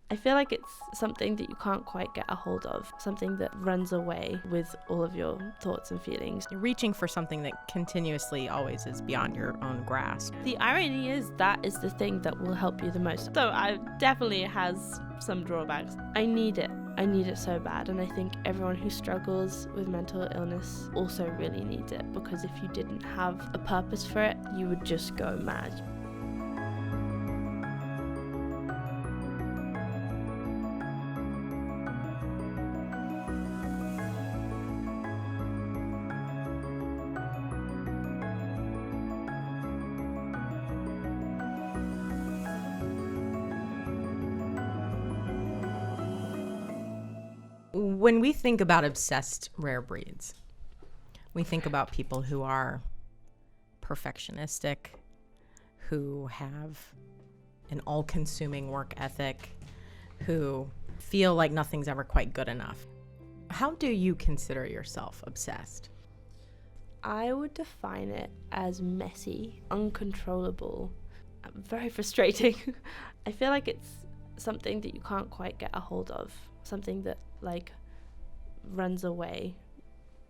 I feel like it's something that you can't quite get a hold of, something that runs away with all of your thoughts and feelings. You're reaching for something that continuously always is beyond your own grasp. The irony is that is the thing that will help you the most. So I definitely has some drawbacks. I need it. I need it so bad, and I think everyone who struggles with mental illness also really needs it, because if you didn't have a purpose for it, you would just go mad. When we think about obsessed rare breeds, we think about people who are perfectionistic, who have an all-consuming work ethic, who feel like nothing's ever quite good enough. How do you consider yourself obsessed? I would define it as messy, uncontrollable, very frustrating. I feel like it's something that you can't quite get a hold of, something that runs away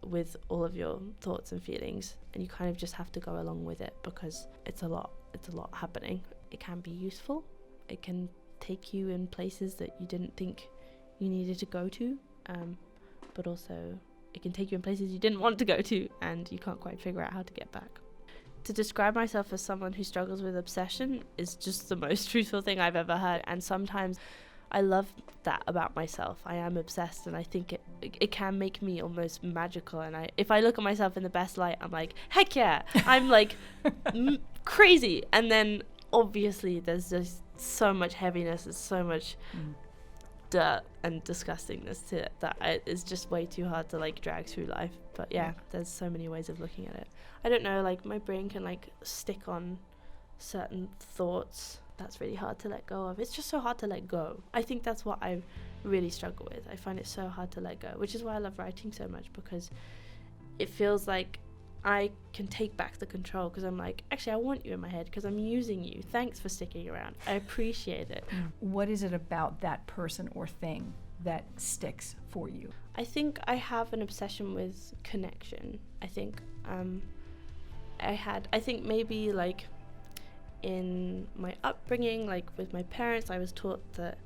with all of your thoughts and feelings, and you kind of just have to go along with it because it's a lot happening. It can be useful. It can take you in places that you didn't think you needed to go to, but also it can take you in places you didn't want to go to and you can't quite figure out how to get back. To describe myself as someone who struggles with obsession is just the most truthful thing I've ever heard, and sometimes I love that about myself. I am obsessed, and I think it can make me almost magical, and if I look at myself in the best light, I'm like, heck yeah, I'm crazy. And then obviously there's just so much heaviness, there's so much dirt and disgustingness to it that it's just way too hard to drag through life. But yeah, there's so many ways of looking at it. I don't know, my brain can stick on certain thoughts that's really hard to let go of. It's just so hard to let go. I think that's what I really struggle with. I find it so hard to let go, which is why I love writing so much, because it feels like I can take back the control, because I'm like, actually, I want you in my head because I'm using you. Thanks for sticking around. I appreciate it. What is it about that person or thing that sticks for you? I think I have an obsession with connection. I think maybe in my upbringing, with my parents, I was taught that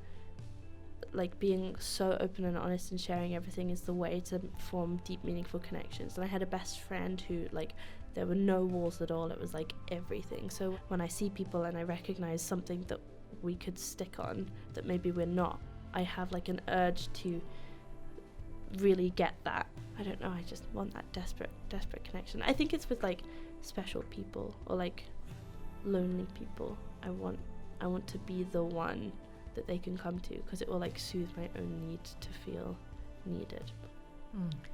being so open and honest and sharing everything is the way to form deep, meaningful connections. And I had a best friend who there were no walls at all. It was everything. So when I see people and I recognize something that we could stick on that maybe we're not, I have an urge to really get that. I don't know, I just want that desperate connection. I think it's with special people or lonely people. I want to be the one that they can come to, because it will soothe my own need to feel needed.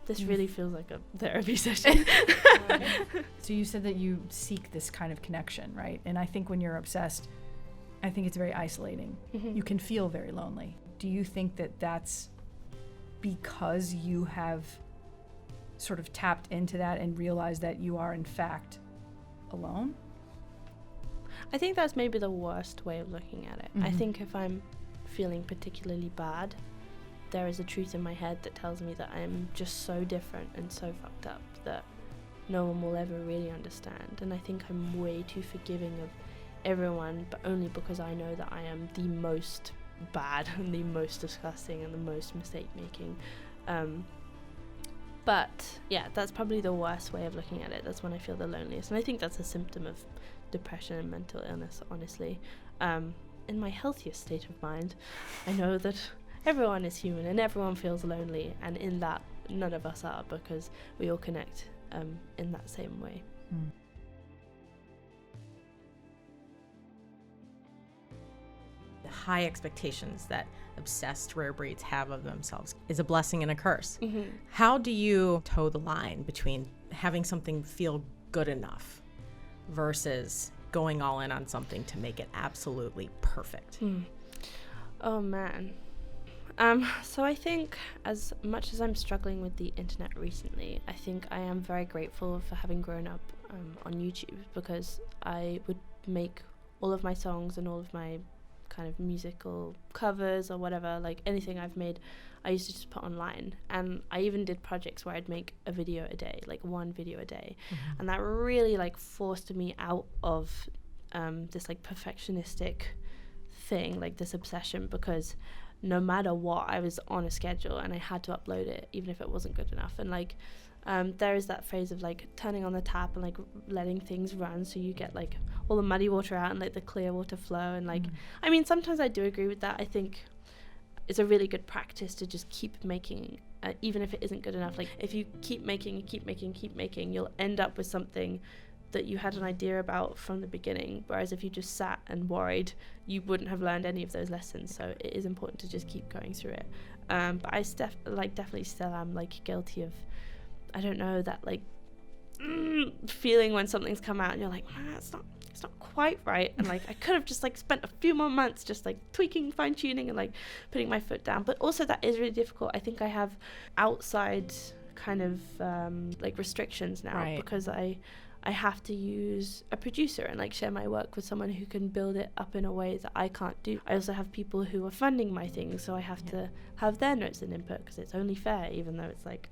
This really feels like a therapy session. So you said that you seek this kind of connection, right? And I think when you're obsessed, I think it's very isolating. You can feel very lonely. Do you think that that's because you have sort of tapped into that and realized that you are in fact alone? I think that's maybe the worst way of looking at it. I think if I'm feeling particularly bad, there is a truth in my head that tells me that I'm just so different and so fucked up that no one will ever really understand. And I think I'm way too forgiving of everyone, but only because I know that I am the most bad and the most disgusting and the most mistake making. But yeah, that's probably the worst way of looking at it. That's when I feel the loneliest, and I think that's a symptom of depression and mental illness, honestly. In my healthiest state of mind, I know that everyone is human and everyone feels lonely, and in that none of us are, because we all connect in that same way. The high expectations that obsessed rare breeds have of themselves is a blessing and a curse. How do you toe the line between having something feel good enough versus going all in on something to make it absolutely perfect? Oh man. So I think as much as I'm struggling with the internet recently, I think I am very grateful for having grown up on YouTube, because I would make all of my songs and all of my kind of musical covers or whatever, like anything I've made, I used to just put online. And I even did projects where I'd make a video a day, like one video a day. And that really like forced me out of this like perfectionistic thing, like this obsession, because no matter what, I was on a schedule and I had to upload it even if it wasn't good enough. And like there is that phase of like turning on the tap and like letting things run so you get like all the muddy water out and like the clear water flow. And like I mean, sometimes I do agree with that. I think it's a really good practice to just keep making, even if it isn't good enough. Like if you keep making, you'll end up with something that you had an idea about from the beginning, whereas if you just sat and worried, you wouldn't have learned any of those lessons. So it is important to just keep going through it. But I definitely still am like guilty of, I don't know, that like feeling when something's come out and you're like, it's not quite right, and like I could have just like spent a few more months just like tweaking, fine-tuning, and like putting my foot down. But also that is really difficult. I think I have outside kind of like restrictions now, right, because I have to use a producer and like share my work with someone who can build it up in a way that I can't do. I also have people who are funding my things, so I have to have their notes and input because it's only fair, even though it's like,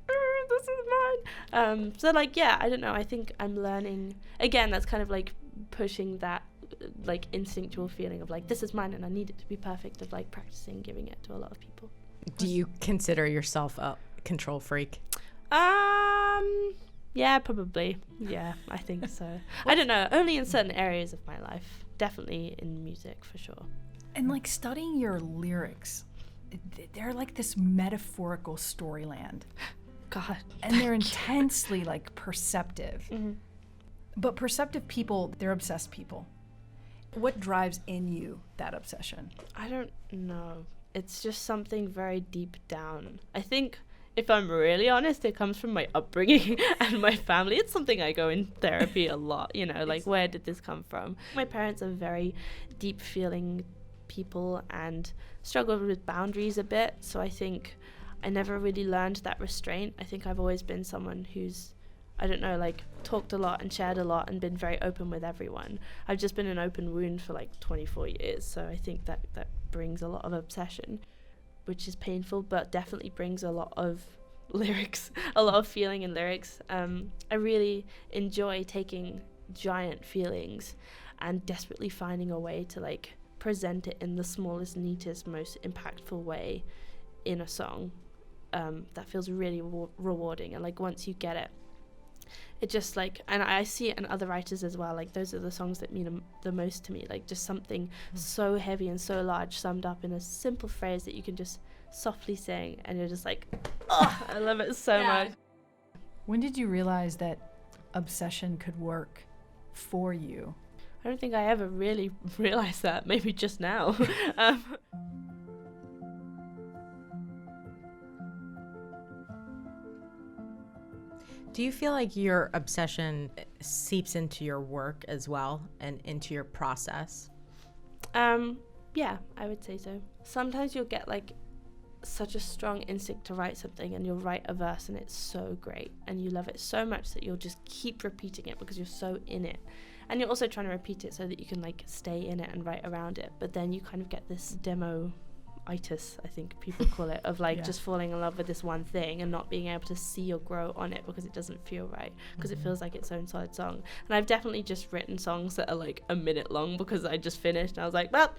this is mine. So like, yeah, I don't know. I think I'm learning. Again, that's kind of like pushing that like instinctual feeling of like, this is mine and I need it to be perfect, of like practicing giving it to a lot of people. Do you consider yourself a control freak? Yeah, probably. Yeah, I think so. I don't know. Only in certain areas of my life. Definitely in music, for sure. And like studying your lyrics, they're like this metaphorical storyland. God. And they're intensely like perceptive. Mm-hmm. But perceptive people, they're obsessed people. What drives in you that obsession? I don't know. It's just something very deep down. I think, if I'm really honest, it comes from my upbringing and my family. It's something I go in therapy a lot, you know, like where did this come from? My parents are very deep feeling people and struggled with boundaries a bit. So I think I never really learned that restraint. I think I've always been someone who's, I don't know, like talked a lot and shared a lot and been very open with everyone. I've just been an open wound for like 24 years. So I think that brings a lot of obsession, which is painful, but definitely brings a lot of lyrics, a lot of feeling in lyrics. I really enjoy taking giant feelings and desperately finding a way to like present it in the smallest, neatest, most impactful way in a song. That feels really rewarding. And like once you get it, it just like, and I see it in other writers as well, like those are the songs that mean the most to me, like just something so heavy and so large summed up in a simple phrase that you can just softly sing and you're just like, oh, I love it so much. When did you realize that obsession could work for you? I don't think I ever really realized that, maybe just now. Do you feel like your obsession seeps into your work as well and into your process? Yeah, I would say so. Sometimes you'll get like such a strong instinct to write something and you'll write a verse and it's so great and you love it so much that you'll just keep repeating it because you're so in it. And you're also trying to repeat it so that you can like stay in it and write around it. But then you kind of get this demo-itis, I think people call it, of like just falling in love with this one thing and not being able to see or grow on it because it doesn't feel right, because it feels like its own solid song. And I've definitely just written songs that are like a minute long because I just finished and I was like, well,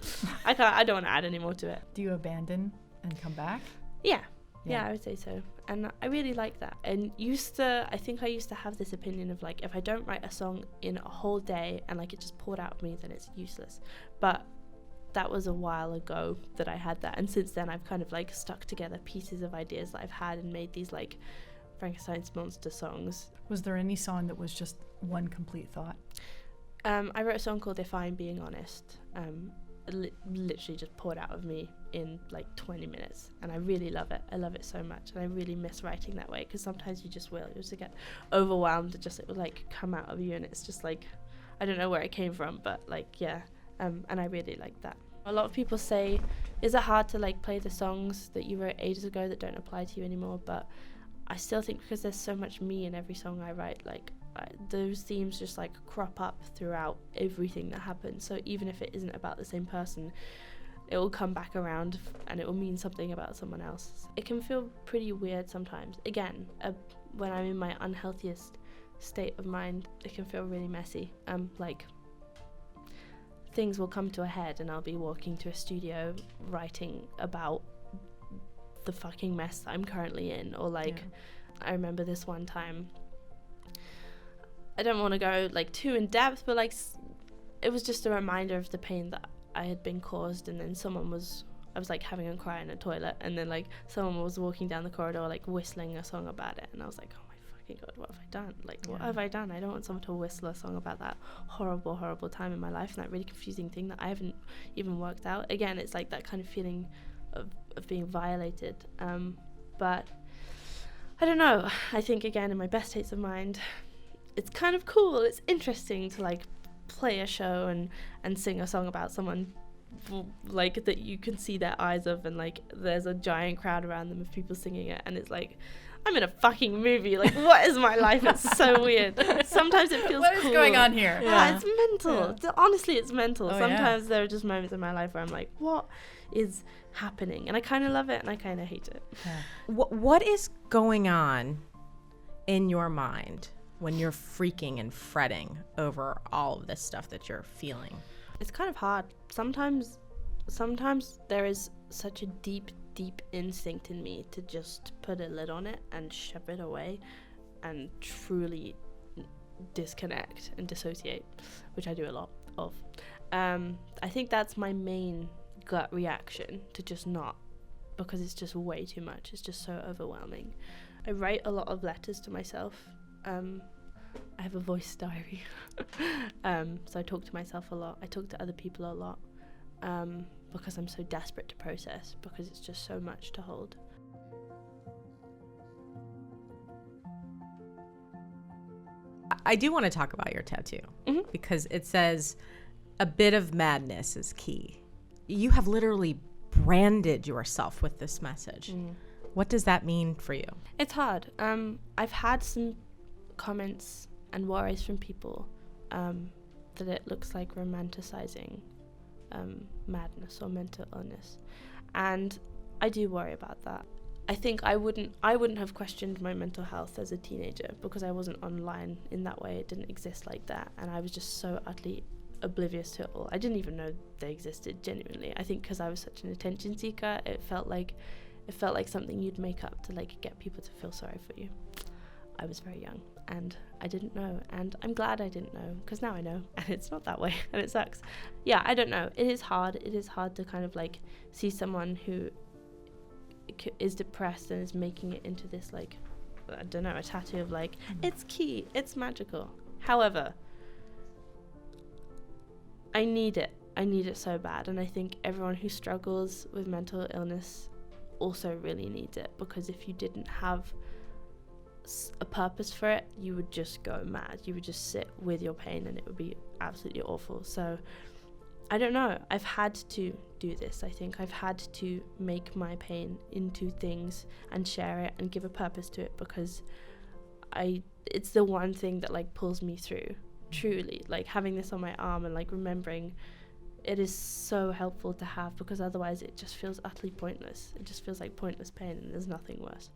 I don't want to add any more to it. Do you abandon and come back? Yeah, I would say so. And I really like that. And I think I used to have this opinion of like, if I don't write a song in a whole day and like it just poured out of me, then it's useless. But that was a while ago that I had that, and since then I've kind of like stuck together pieces of ideas that I've had and made these like Frankenstein's monster songs. Was there any song that was just one complete thought? I wrote a song called Defiant, Being Honest. Literally just poured out of me in like 20 minutes, and I really love it. I love it so much, and I really miss writing that way, because sometimes you just get overwhelmed and just it will like come out of you, and it's just like, I don't know where it came from, but like and I really like that. A lot of people say, is it hard to like play the songs that you wrote ages ago that don't apply to you anymore? But I still think because there's so much me in every song I write, like those themes just like crop up throughout everything that happens. So even if it isn't about the same person, it will come back around and it will mean something about someone else. It can feel pretty weird sometimes. Again, when I'm in my unhealthiest state of mind, it can feel really messy. Like, things will come to a head and I'll be walking to a studio writing about the fucking mess that I'm currently in. Or like, I remember this one time, I don't want to go like too in depth, but like it was just a reminder of the pain that I had been caused. And then I was like having a cry in a toilet, and then like someone was walking down the corridor like whistling a song about it, and I was like, oh my fucking god, what have I done? Like, what have I done? I don't want someone to whistle a song about that horrible time in my life and that really confusing thing that I haven't even worked out. Again, it's like that kind of feeling of being violated. But I don't know, I think again, in my best states of mind, it's kind of cool, it's interesting to like play a show and sing a song about someone like that you can see their eyes of, and like there's a giant crowd around them of people singing it, and it's like, I'm in a fucking movie, like what is my life? It's so weird. Sometimes it feels what cool. is going on here? It's mental. Honestly, it's mental. Oh, Sometimes there are just moments in my life where I'm like, what is happening? And I kind of love it and I kind of hate it. What is going on in your mind when you're freaking and fretting over all of this stuff that you're feeling? It's kind of hard. Sometimes there is such a deep instinct in me to just put a lid on it and shove it away and truly disconnect and dissociate, which I do a lot of. I think that's my main gut reaction, to just not, because it's just way too much. It's just so overwhelming. I write a lot of letters to myself. I have a voice diary. So I talk to myself a lot. I talk to other people a lot, because I'm so desperate to process, because it's just so much to hold. I do want to talk about your tattoo, Mm-hmm. because it says a bit of madness is key. You have literally branded yourself with this message. What does that mean for you? It's hard. I've had some comments and worries from people that it looks like romanticizing madness or mental illness, and I do worry about that. I think I wouldn't have questioned my mental health as a teenager, because I wasn't online in that way. It didn't exist like that, and I was just so utterly oblivious to it all. I didn't even know they existed, genuinely. I think because I was such an attention seeker, it felt like something you'd make up to like get people to feel sorry for you. I was very young and I didn't know, and I'm glad I didn't know, because now I know, and it's not that way, and it sucks. Yeah, I don't know. It is hard to kind of like see someone who is depressed and is making it into this, like, I don't know, a tattoo of like, it's key, it's magical. However, I need it so bad, and I think everyone who struggles with mental illness also really needs it, because if you didn't have a purpose for it, you would just go mad. You would just sit with your pain and it would be absolutely awful. So I don't know, I've had to do this. I think I've had to make my pain into things and share it and give a purpose to it, because it's the one thing that like pulls me through, truly. Like having this on my arm and like remembering it is so helpful to have, because otherwise it just feels utterly pointless. It just feels like pointless pain, and there's nothing worse.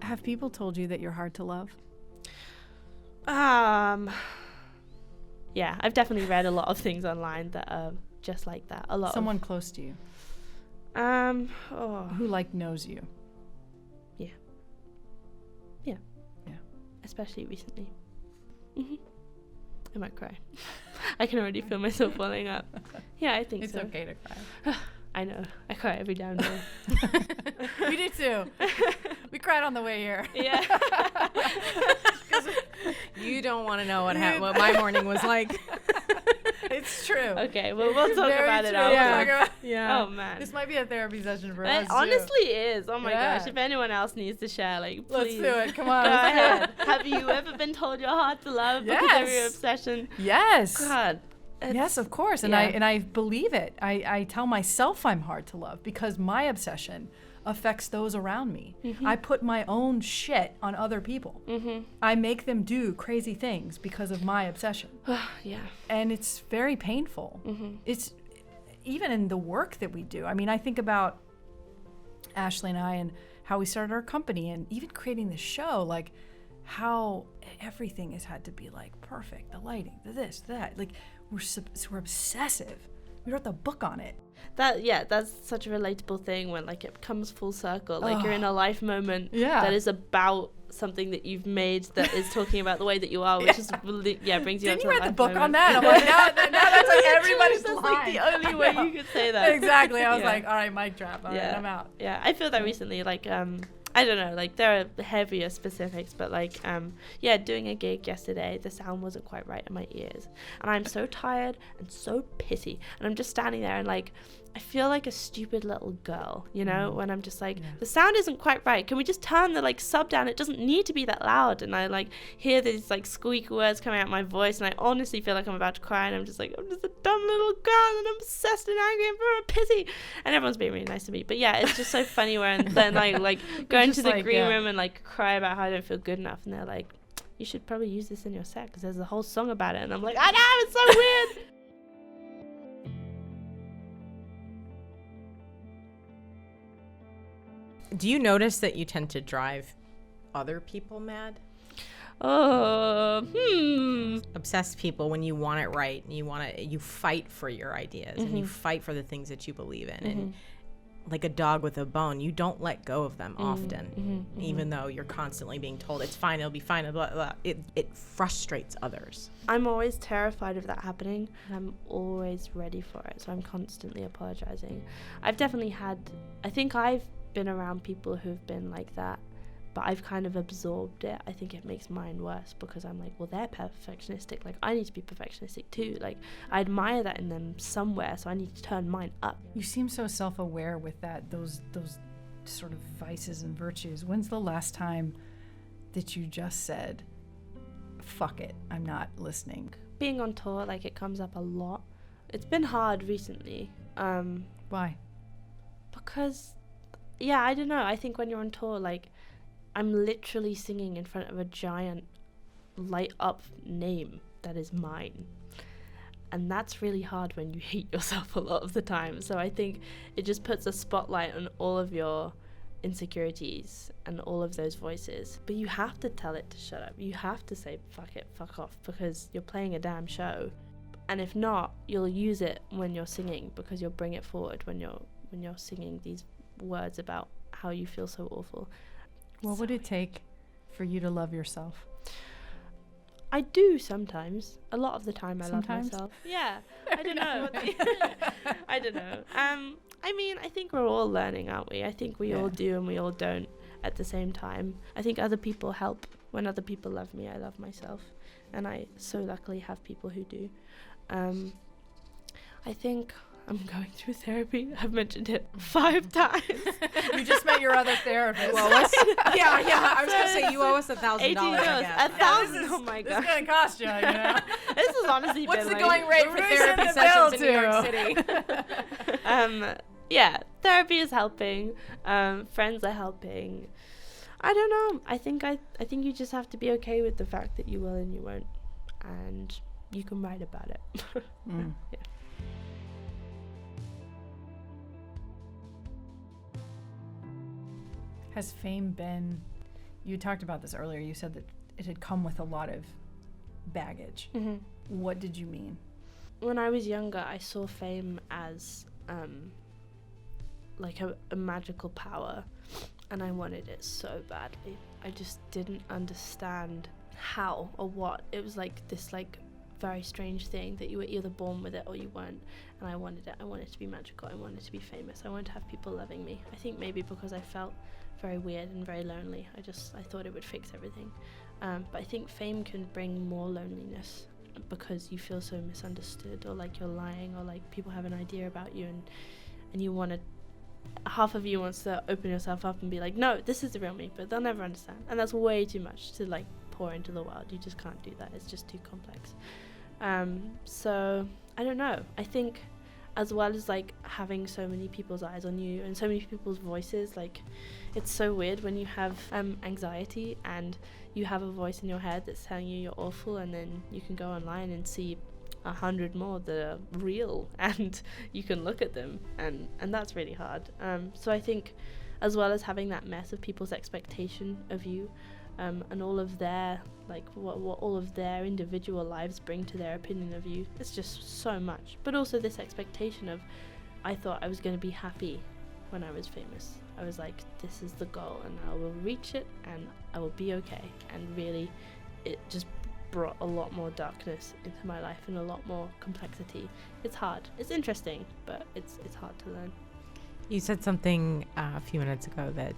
Have people told you that you're hard to love? Yeah, I've definitely read a lot of things online that are just like that. Someone close to you. Who like knows you. Yeah. Especially recently. I might cry. I can already feel myself welling up. Yeah, I think it's so. It's okay to cry. I know. I cry every damn day. We did too. We cried on the way here. Yeah. You don't want to know what my morning was like. It's true. Okay, well, we'll talk Very about it true. after. Yeah. Oh, man. This might be a therapy session for It us, honestly is. Oh, my Yeah. gosh. If anyone else needs to share, like, Let's please. do it. Come on. Go let's do ahead. it. Have you ever been told you're hard to love because of Yes. your obsession? Yes. God. Yes, of course. And yeah. I believe it. I tell myself I'm hard to love because my obsession affects those around me. I put my own shit on other people. I make them do crazy things because of my obsession. Yeah. And it's very painful. It's even in the work that we do. I mean, I think about Ashleigh and I and how we started our company and even creating the show, like how everything has had to be like perfect, the lighting, the this, that. Like we're obsessive. We wrote the book on it. That's such a relatable thing when like it comes full circle. Like you're in a life moment that is about something that you've made that is talking about the way that you are, which is brings you Didn't up to you a write the life book moment. on that? I'm like, now that's like everybody's That's line. like the only way you could say that. Exactly. I was like, all right, mic drop. All right, I'm out. Yeah, I feel that recently. Like, I don't know. Like, there are heavier specifics, but like, doing a gig yesterday, the sound wasn't quite right in my ears, and I'm so tired and so pissy, and I'm just standing there and like, I feel like a stupid little girl, you know, when I'm just like, the sound isn't quite right. Can we just turn the like sub down? It doesn't need to be that loud. And I like hear these like squeaky words coming out my voice, and I honestly feel like I'm about to cry. And I'm just like, I'm just a dumb little girl, and I'm obsessed and angry and very pissy. And everyone's being really nice to me. But yeah, it's just so funny when then I like go into the green room and like cry about how I don't feel good enough, and they're like, you should probably use this in your set because there's a whole song about it. And I'm like, I know, it's so weird. Do you notice that you tend to drive other people mad? Obsessed people, when you want it right, and you fight for your ideas, and you fight for the things that you believe in, and like a dog with a bone, you don't let go of them often, even though you're constantly being told it's fine, it'll be fine, blah, blah. It frustrates others. I'm always terrified of that happening, and I'm always ready for it, so I'm constantly apologizing. I think I've been around people who've been like that, but I've kind of absorbed it. I think it makes mine worse because I'm like, well, they're perfectionistic, like I need to be perfectionistic too. Like I admire that in them somewhere, so I need to turn mine up. You seem so self-aware with that, those sort of vices and virtues. When's the last time that you just said, fuck it, I'm not listening? Being on tour, like it comes up a lot. It's been hard recently. Why? Because I don't know. I think when you're on tour, like, I'm literally singing in front of a giant light up name that is mine. And that's really hard when you hate yourself a lot of the time. So I think it just puts a spotlight on all of your insecurities and all of those voices. But you have to tell it to shut up. You have to say, fuck it, fuck off, because you're playing a damn show. And if not, you'll use it when you're singing, because you'll bring it forward when you're singing these words about how you feel so awful. What would it take for you to love yourself? I do sometimes. A lot of the time I Sometimes? love myself. Yeah. I don't know. I don't know. I mean, I think we're all learning, aren't we? I think we all do and we all don't at the same time. I think other people help. When other people love me, I love myself. And I so luckily have people who do. I think I'm going through therapy. I've mentioned it 5 times. You just met your other therapist. You owe us? Yeah. I was gonna say you owe us $1,000. 18 euros. $1,000. Oh my This god. is gonna cost you, you know. This is honestly What's been the like, going rate for therapy sessions in New York City? Therapy is helping. Friends are helping. I don't know. I think you just have to be okay with the fact that you will and you won't, and you can write about it. Yeah. Has fame been, you talked about this earlier, you said that it had come with a lot of baggage. Mm-hmm. What did you mean? When I was younger, I saw fame as like a magical power, and I wanted it so badly. I just didn't understand how or what. It was like this like very strange thing that you were either born with it or you weren't, and I wanted it. I wanted to be magical. I wanted to be famous. I wanted to have people loving me. I think maybe because I felt very weird and very lonely. I thought it would fix everything. But I think fame can bring more loneliness because you feel so misunderstood, or like you're lying, or like people have an idea about you, and you want to, half of you wants to open yourself up and be like, no, this is the real me, but they'll never understand. And that's way too much to like pour into the world. You just can't do that. It's just too complex. So I don't know. I think as well as like having so many people's eyes on you and so many people's voices. Like, it's so weird when you have anxiety and you have a voice in your head that's telling you you're awful, and then you can go online and see 100 more that are real, and you can look at them, and that's really hard. So I think, as well as having that mess of people's expectation of you, and all of their, like, what all of their individual lives bring to their opinion of you, it's just so much. But also this expectation of, I thought I was going to be happy when I was famous. I was like, this is the goal, and I will reach it, and I will be okay. And really, it just brought a lot more darkness into my life and a lot more complexity. It's hard. It's interesting, but it's hard to learn. You said something a few minutes ago that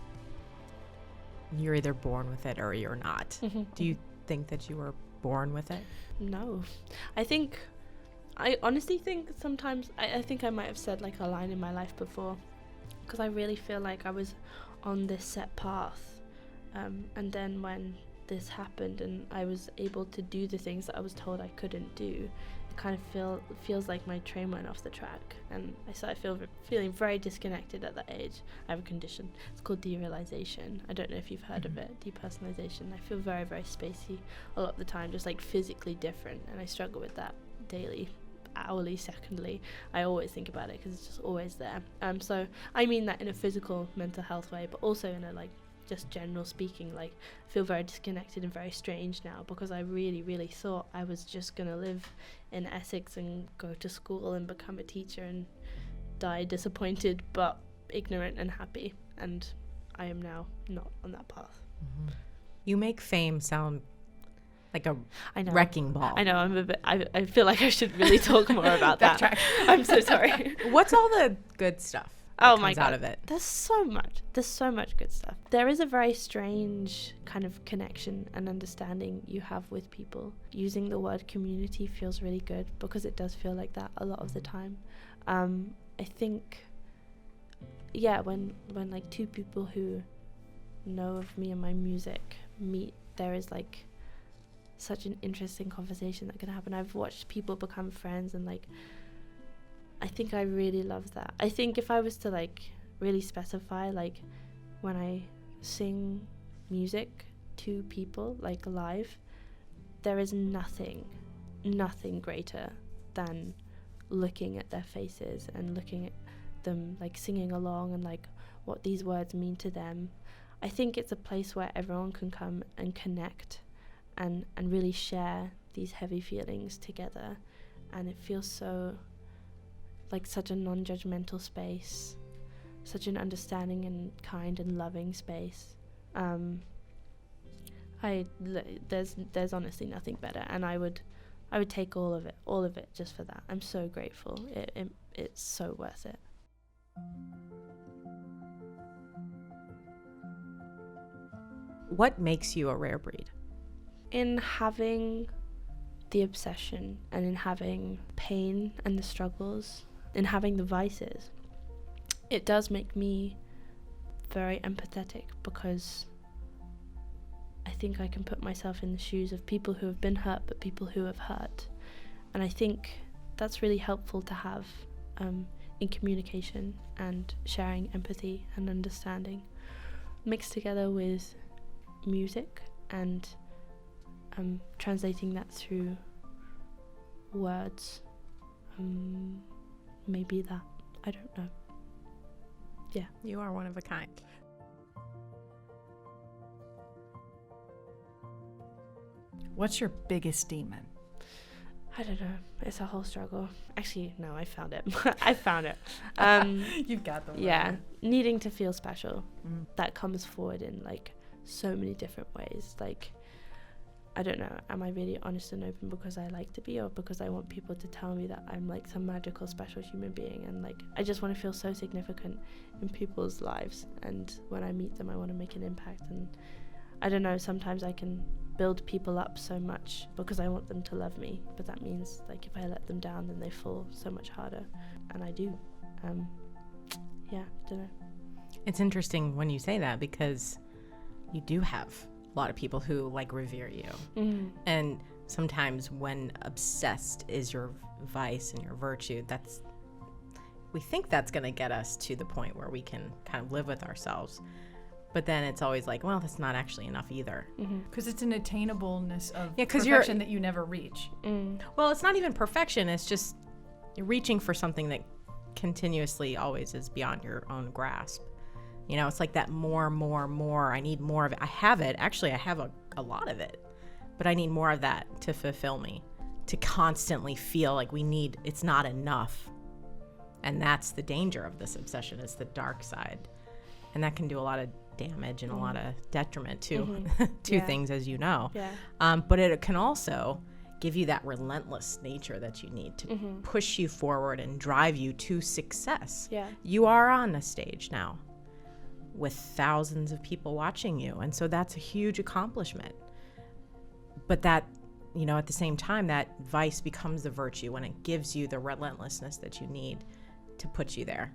you're either born with it or you're not. Do you think that you were born with it? No. I honestly think sometimes, I think I might have said like a line in my life before, because I really feel like I was on this set path, and then when this happened and I was able to do the things that I was told I couldn't do, it kind of feels like my train went off the track, and I started feeling very disconnected at that age. I have a condition, it's called derealization. I don't know if you've heard of it. Depersonalization. I feel very, very spacey a lot of the time, just like physically different, and I struggle with that daily, hourly, secondly. I always think about it because it's just always there. So I mean that in a physical mental health way, but also in a like just general speaking, like I feel very disconnected and very strange now, because I really, really thought I was just gonna live in Essex and go to school and become a teacher and die disappointed but ignorant and happy, and I am now not on that path. You make fame sound like a I know. wrecking ball. I know, I feel like I should really talk more about that. I'm so sorry. What's all the good stuff Oh that my comes God. out of it? There's so much good stuff. There is a very strange kind of connection and understanding you have with people. Using the word community feels really good, because it does feel like that a lot of the time. I think, yeah, when like two people who know of me and my music meet, there is like such an interesting conversation that can happen. I've watched people become friends, and like I think I really love that. I think if I was to like really specify, like when I sing music to people like live, there is nothing greater than looking at their faces and looking at them like singing along and like what these words mean to them. I think it's a place where everyone can come and connect and really share these heavy feelings together, and it feels so like such a non-judgmental space, such an understanding and kind and loving space. There's honestly nothing better, and I would take all of it just for that. I'm so grateful. It's so worth it. What makes you a rare breed? In having the obsession, and in having pain and the struggles, in having the vices, it does make me very empathetic, because I think I can put myself in the shoes of people who have been hurt, but people who have hurt. And I think that's really helpful to have in communication and sharing empathy and understanding, mixed together with music and translating that through words. Maybe that. I don't know. Yeah. You are one of a kind. What's your biggest demon? I don't know. It's a whole struggle. Actually, no, I found it. You've got the word. Yeah. Needing to feel special. That comes forward in like so many different ways. Like, I don't know, am I really honest and open because I like to be, or because I want people to tell me that I'm like some magical special human being, and like I just want to feel so significant in people's lives, and when I meet them I want to make an impact. And I don't know, sometimes I can build people up so much because I want them to love me, but that means like if I let them down then they fall so much harder, and I do. Yeah, don't know. It's interesting when you say that, because you do have a lot of people who like revere you, and sometimes when obsessed is your vice and your virtue, that's we think that's going to get us to the point where we can kind of live with ourselves. But then it's always like, well, that's not actually enough either. Because it's an attainableness of 'cause perfection that you never reach. Well, it's not even perfection. It's just you're reaching for something that continuously always is beyond your own grasp. You know, it's like that more. I need more of it. I have it. Actually, I have a lot of it. But I need more of that to fulfill me, to constantly feel like it's not enough. And that's the danger of this obsession, is the dark side. And that can do a lot of damage and a lot of detriment to things, as you know. But it can also give you that relentless nature that you need to push you forward and drive you to success. You are on a stage now with thousands of people watching you, and so that's a huge accomplishment. But that, you know, at the same time, that vice becomes the virtue when it gives you the relentlessness that you need to put you there.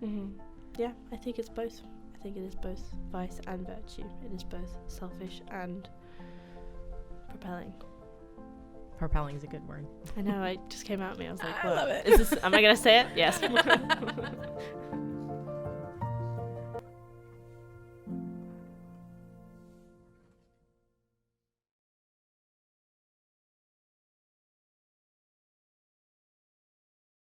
Yeah, I think it's both. I think it is both vice and virtue. It is both selfish and propelling. Propelling is a good word. I know, it just came out at me. I was like, I what? love it. Is this, am I going to say it? Yes.